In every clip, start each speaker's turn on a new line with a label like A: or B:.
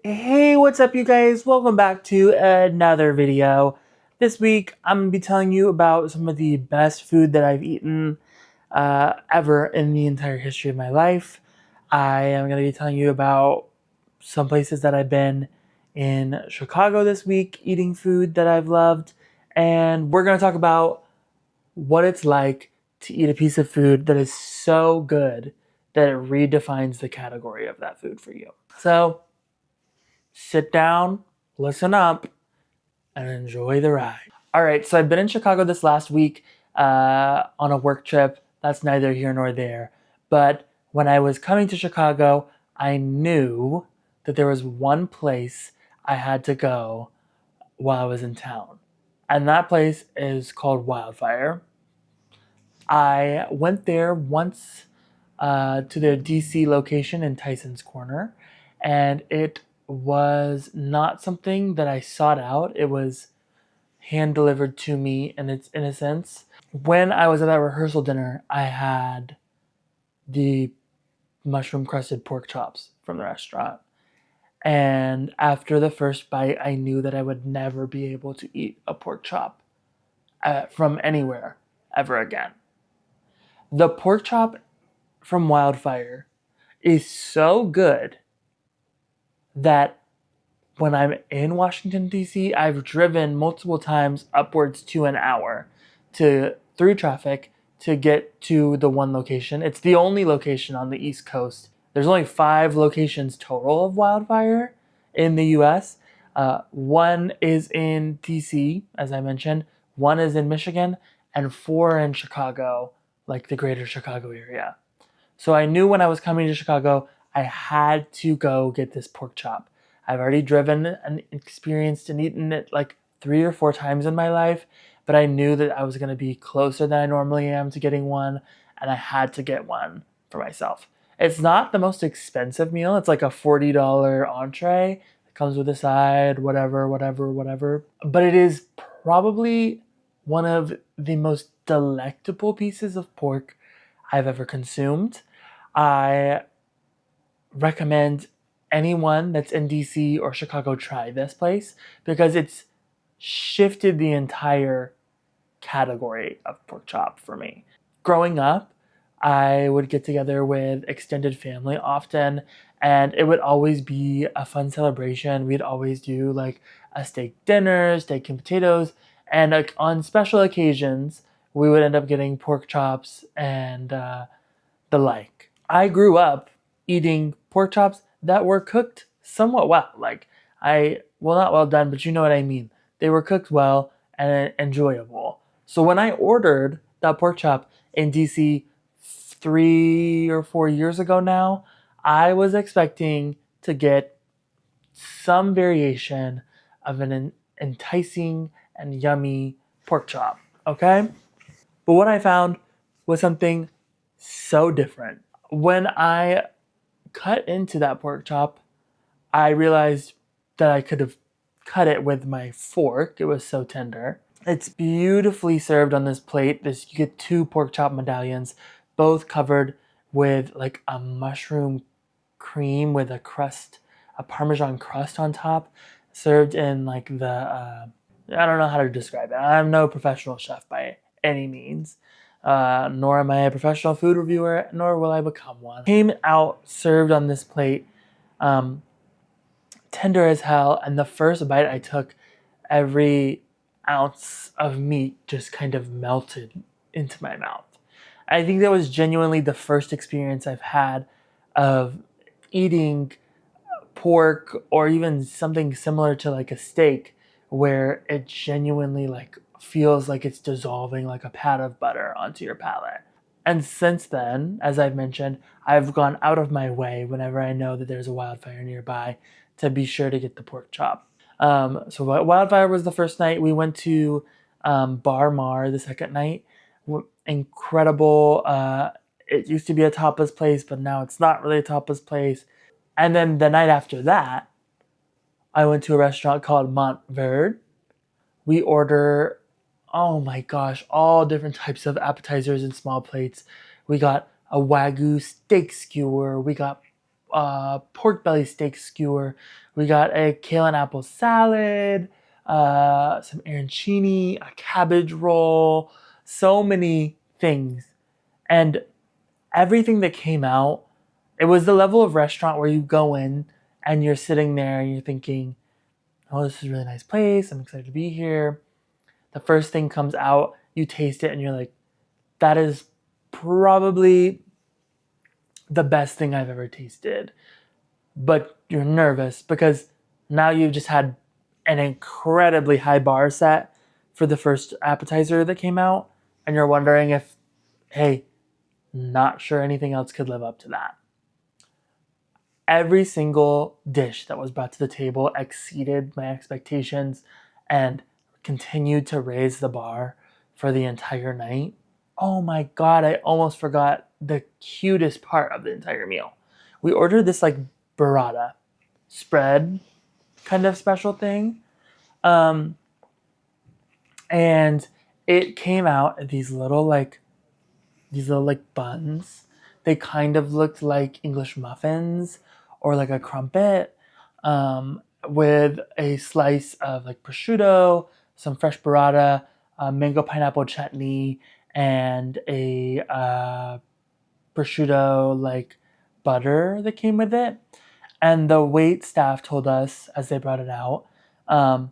A: Hey, what's up you guys? Welcome back to another video. This week I'm going to be telling you about some of the best food that I've eaten ever in the entire history of my life. I am going to be telling you about some places that I've been in Chicago this week, eating food that I've loved, and we're going to talk about what it's like to eat a piece of food that is so good that it redefines the category of that food for you. So, sit down, listen up, and enjoy the ride. All right, so I've been in Chicago this last week on a work trip. That's neither here nor there. But when I was coming to Chicago, I knew that there was one place I had to go while I was in town. And that place is called Wildfire. I went there once to their DC location in Tyson's Corner, and it was not something that I sought out. It was hand delivered to me in its innocence. When I was at that rehearsal dinner, I had the mushroom crusted pork chops from the restaurant. And after the first bite, I knew that I would never be able to eat a pork chop from anywhere ever again. The pork chop from Wildfire is so good that when I'm in Washington, D.C., I've driven multiple times upwards to an hour through traffic to get to the one location. It's the only location on the East Coast. There's only 5 locations total of Wildfire in the U.S. One is in D.C., as I mentioned. One is in Michigan, and 4 in Chicago, like the greater Chicago area. So I knew when I was coming to Chicago, I had to go get this pork chop. I've already driven and experienced and eaten it like 3 or 4 times in my life, but I knew that I was going to be closer than I normally am to getting one, and I had to get one for myself. It's not the most expensive meal. It's like a $40 entree. It comes with a side, whatever. But it is probably one of the most delectable pieces of pork I've ever consumed. I recommend anyone that's in DC or Chicago try this place because it's shifted the entire category of pork chop for me. Growing up, I would get together with extended family often, and it would always be a fun celebration. We'd always do like a steak dinner, steak and potatoes, and like on special occasions, we would end up getting pork chops and the like. I grew up eating pork chops that were cooked somewhat well. Not well done, but you know what I mean. They were cooked well and enjoyable. So when I ordered that pork chop in DC 3 or 4 years ago now, I was expecting to get some variation of an enticing and yummy pork chop. Okay? But what I found was something so different. When I cut into that pork chop, I realized that I could have cut it with my fork. It was so tender. It's beautifully served on this plate. You get 2 pork chop medallions, both covered with like a mushroom cream with a Parmesan crust on top, served in like I don't know how to describe it. I'm no professional chef by any means. Nor am I a professional food reviewer, nor will I become one. Came out served on this plate, tender as hell, and the first bite I took, every ounce of meat just kind of melted into my mouth. I think that was genuinely the first experience I've had of eating pork or even something similar to like a steak where it genuinely like feels like it's dissolving like a pat of butter onto your palate. And since then, as I've mentioned, I've gone out of my way whenever I know that there's a Wildfire nearby to be sure to get the pork chop. So Wildfire was the first night. We went to Bar Mar the second night. Incredible. It used to be a tapas place, but now it's not really a tapas place. And then the night after that, I went to a restaurant called Montverde. We order, oh my gosh, all different types of appetizers and small plates. We got a Wagyu steak skewer. We got pork belly steak skewer. We got a kale and apple salad, some arancini, a cabbage roll, so many things. And everything that came out, it was the level of restaurant where you go in and you're sitting there and you're thinking, oh, this is a really nice place. I'm excited to be here. The first thing comes out, you taste it, and you're like, that is probably the best thing I've ever tasted. But you're nervous because now you've just had an incredibly high bar set for the first appetizer that came out, and you're wondering if, hey, not sure anything else could live up to that. Every single dish that was brought to the table exceeded my expectations and continued to raise the bar for the entire night. Oh my god, I almost forgot the cutest part of the entire meal. We ordered this like burrata spread kind of special thing. Um, and it came out in these little like buns. They kind of looked like English muffins or like a crumpet, with a slice of like prosciutto, some fresh burrata, mango pineapple chutney, and a prosciutto like butter that came with it. And the wait staff told us as they brought it out, um,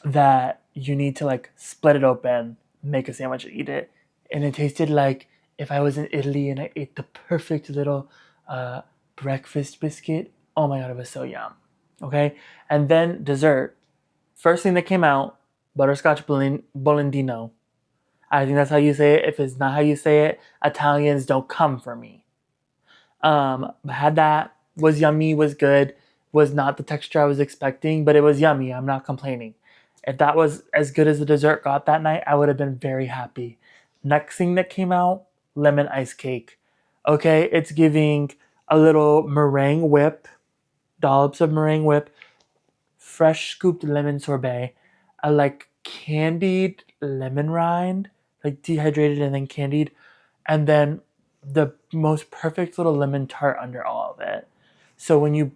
A: that you need to like split it open, make a sandwich, and eat it. And it tasted like if I was in Italy and I ate the perfect little uh, breakfast biscuit. Oh my god, it was so yum. Okay, and then dessert. First thing that came out, butterscotch bolendino. I think that's how you say it. If it's not how you say it, Italians don't come for me. Had that, was yummy, was good, was not the texture I was expecting, but it was yummy. I'm not complaining. If that was as good as the dessert got that night, I would have been very happy. Next thing that came out, lemon ice cake. Okay, it's giving a little meringue whip, dollops of meringue whip, fresh scooped lemon sorbet, a like candied lemon rind, like dehydrated and then candied, and then the most perfect little lemon tart under all of it. So when you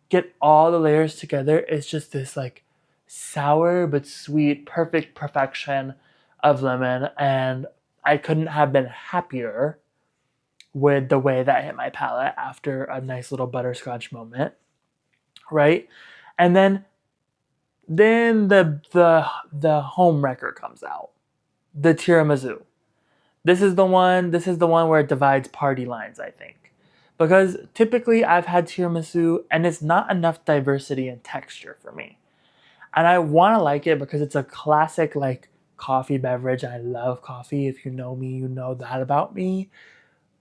A: get all the layers together, it's just this like sour but sweet, perfect perfection of lemon. And I couldn't have been happier with the way that hit my palate after a nice little butterscotch moment, right? And then the home wrecker comes out, the tiramisu. This is the one where it divides party lines, I think. Because typically I've had tiramisu and it's not enough diversity and texture for me. And I want to like it because it's a classic like coffee beverage. I love coffee. If you know me, you know that about me.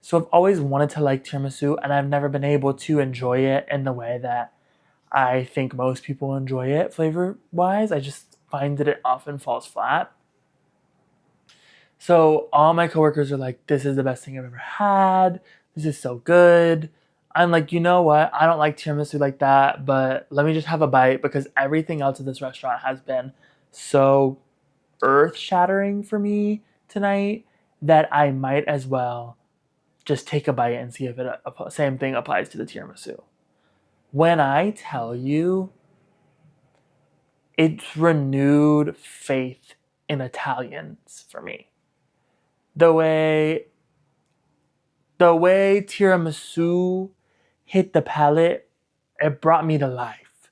A: So I've always wanted to like tiramisu and I've never been able to enjoy it in the way that I think most people enjoy it flavor wise. I just find that it often falls flat. So all my coworkers are like, this is the best thing I've ever had. This is so good. I'm like, you know what? I don't like tiramisu like that, but let me just have a bite because everything else at this restaurant has been so earth shattering for me tonight that I might as well just take a bite and see if it same thing applies to the tiramisu. When I tell you, it's renewed faith in Italians for me. The way the way tiramisu hit the palate, it brought me to life.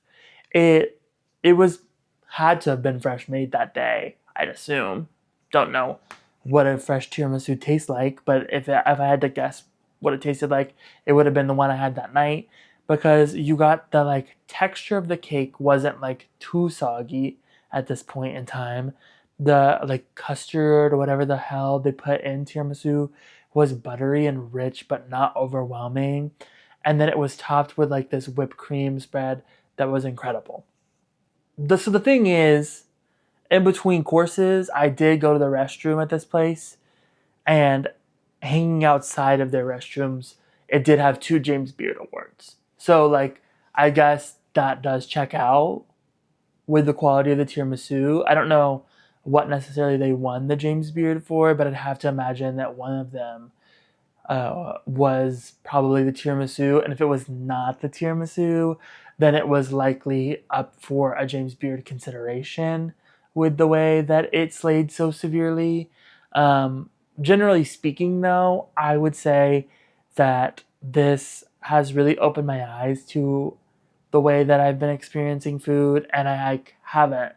A: It it was had to have been fresh made that day, I'd assume. Don't know what a fresh tiramisu tastes like, but if I had to guess what it tasted like, it would have been the one I had that night because you got the like texture of the cake wasn't like too soggy at this point in time. The like custard or whatever the hell they put in tiramisu was buttery and rich but not overwhelming. And then it was topped with like this whipped cream spread that was incredible. So the thing is, in between courses, I did go to the restroom at this place, and hanging outside of their restrooms, it did have two James Beard awards. So like, I guess that does check out with the quality of the tiramisu. I don't know what necessarily they won the James Beard for, but I'd have to imagine that one of them was probably the tiramisu. And if it was not the tiramisu, then it was likely up for a James Beard consideration with the way that it slayed so severely. Um, Generally speaking, though, I would say that this has really opened my eyes to the way that I've been experiencing food, and I haven't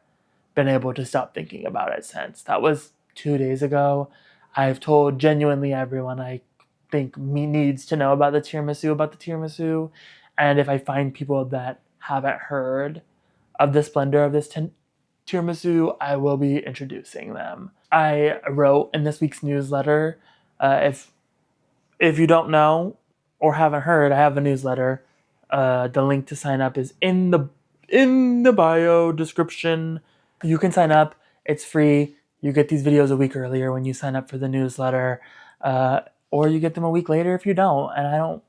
A: been able to stop thinking about it since. That was 2 days ago. I've told genuinely everyone I think me needs to know about the tiramisu. And if I find people that haven't heard of the splendor of this tiramisu, I will be introducing them. I wrote in this week's newsletter, if you don't know or haven't heard, I have a newsletter. The link to sign up is in the bio description. You can sign up. It's free. You get these videos a week earlier when you sign up for the newsletter, uh, or you get them a week later if you don't. And I don't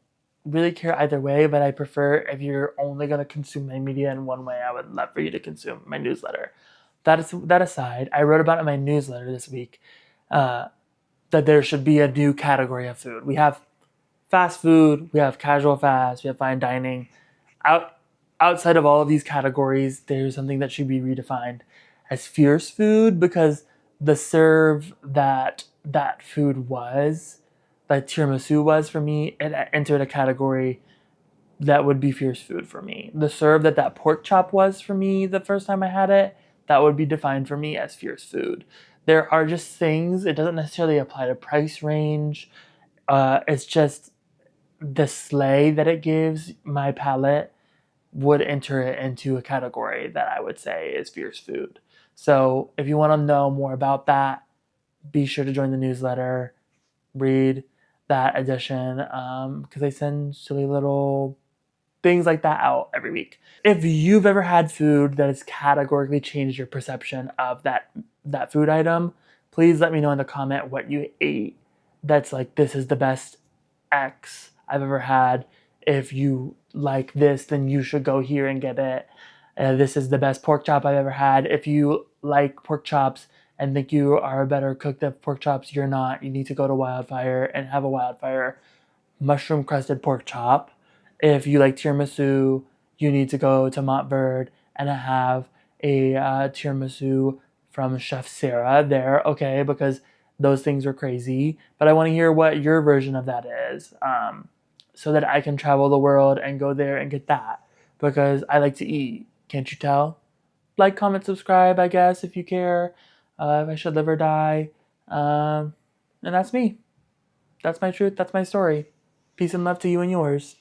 A: really care either way, but I prefer if you're only going to consume my media in one way, I would love for you to consume my newsletter. That aside, I wrote about in my newsletter this week uh, that there should be a new category of food. We have fast food, we have casual fast, we have fine dining. Out Outside of all of these categories, there's something that should be redefined as fierce food, because the serve that food was, that tiramisu was for me, it entered a category that would be fierce food for me. The serve that pork chop was for me the first time I had it, that would be defined for me as fierce food. There are just things, it doesn't necessarily apply to price range. It's just the slay that it gives my palate would enter it into a category that I would say is fierce food. So if you want to know more about that, be sure to join the newsletter, read that edition, because I send silly little things like that out every week. If you've ever had food that has categorically changed your perception of that food item, please let me know in the comment what you ate that's like, this is the best X I've ever had. If you like this, then you should go here and get it. This is the best pork chop I've ever had. If you like pork chops and think you are a better cook than pork chops, you're not. You need to go to Wildfire and have a Wildfire mushroom crusted pork chop. If you like tiramisu, you need to go to Montverde and have a tiramisu from Chef Sarah there, okay, because those things are crazy. But I want to hear what your version of that is, so that I can travel the world and go there and get that, because I like to eat. Can't you tell? Like, comment, subscribe, I guess, if you care. If I should live or die. And that's me. That's my truth. That's my story. Peace and love to you and yours.